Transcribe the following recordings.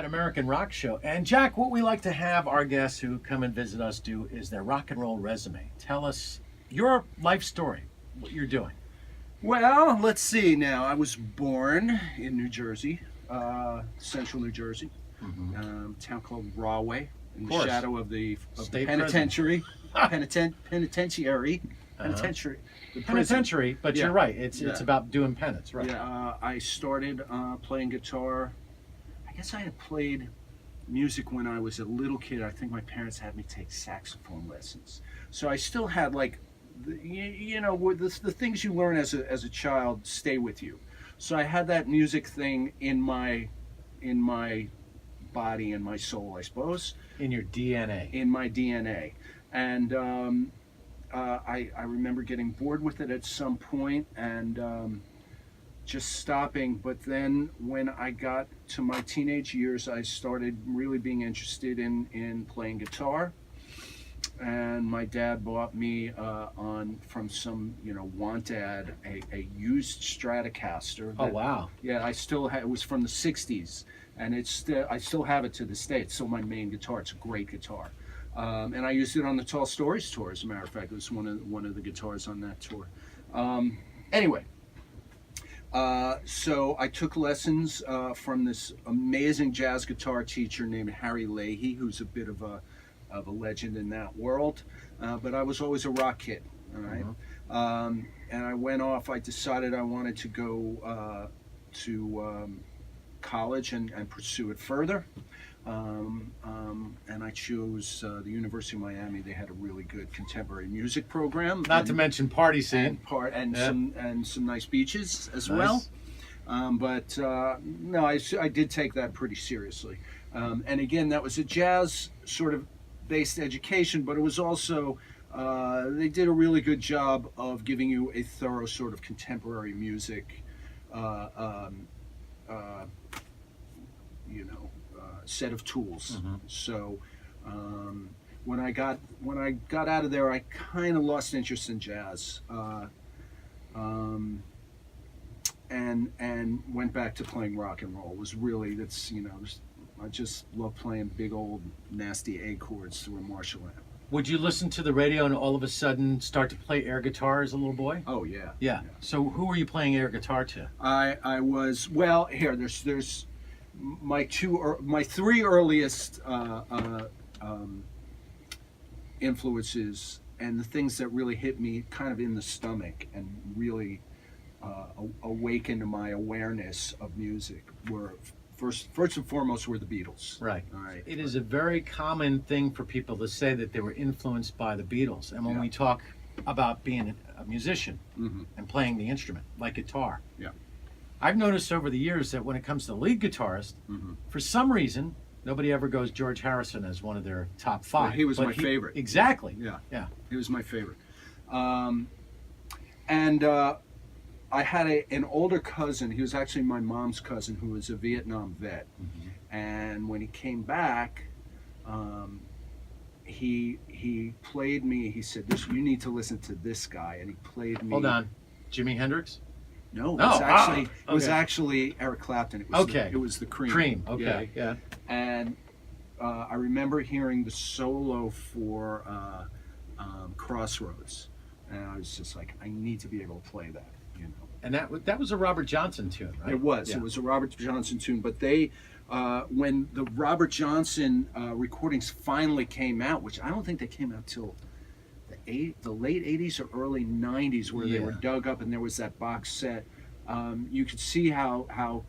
American Rock Show. And Jack, what we like to have our guests who come and visit us do is their rock and roll resume. Tell us your life story, what you're doing. Well, let's see now. I was born in New Jersey, central New Jersey, town called Rahway, in the shadow of the penitentiary. Penitentiary. The Penitentiary, but you're right. It's about doing penance, right? Yeah, I started playing guitar. I guess I had played music when I was a little kid. I think my parents had me take saxophone lessons. So I still had like, the things you learn as a child stay with you. So I had that music thing in my body and my soul, I suppose. In your DNA. In my DNA. And I remember getting bored with it at some point and just stopping. But then when I got to my teenage years, I started really being interested in playing guitar. And my dad bought me from some want ad a used Stratocaster. Oh wow! Yeah, I still have. It was from the '60s, and I still have it to this day. It's still my main guitar. It's a great guitar, and I used it on the Tall Stories tour. As a matter of fact, it was one of the guitars on that tour. Anyway, so I took lessons from this amazing jazz guitar teacher named Harry Leahy, who's a bit of a legend in that world, but I was always a rock kid, all right? And I went off, I decided I wanted to go to college and pursue it further, and I chose the University of Miami. They had a really good contemporary music program. Not to mention party scene. And some nice beaches as well. But no, I did take that pretty seriously. And again, that was a jazz sort of based education, but it was also they did a really good job of giving you a thorough sort of contemporary music set of tools. So when I got out of there, I kind of lost interest in jazz and went back to playing rock and roll. It was really I just love playing big old nasty A chords through a Marshall amp. Would you listen to the radio and all of a sudden start to play air guitar as a little boy? Oh yeah. Yeah. So who were you playing air guitar to? I was, well, here there's my three earliest influences, and the things that really hit me kind of in the stomach and really awakened my awareness of music were First and foremost were the Beatles. Right. All right. It is a very common thing for people to say that they were influenced by the Beatles. And when we talk about being a musician and playing the instrument, like guitar, I've noticed over the years that when it comes to lead guitarist, for some reason, nobody ever goes George Harrison as one of their top five. Well, he was my favorite. Exactly. Yeah. He was my favorite. I had an older cousin. He was actually my mom's cousin, who was a Vietnam vet. And when he came back, he played me. He said, "You need to listen to this guy." And he played me. Hold on, Jimi Hendrix? No, it was actually Eric Clapton. It was the Cream. Cream. Okay. Yeah. And I remember hearing the solo for Crossroads, and I was just like, I need to be able to play that. And that was a Robert Johnson tune, right? It was. Yeah. It was a Robert Johnson tune. But they, when the Robert Johnson recordings finally came out, which I don't think they came out till the late '80s or early '90s, where they were dug up and there was that box set. You could see how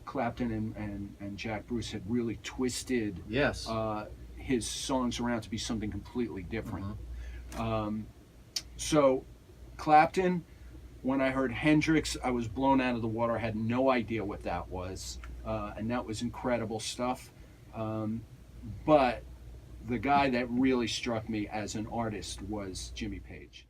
Clapton and Jack Bruce had really twisted his songs around to be something completely different. So Clapton, when I heard Hendrix, I was blown out of the water. I had no idea what that was, and that was incredible stuff. But the guy that really struck me as an artist was Jimmy Page.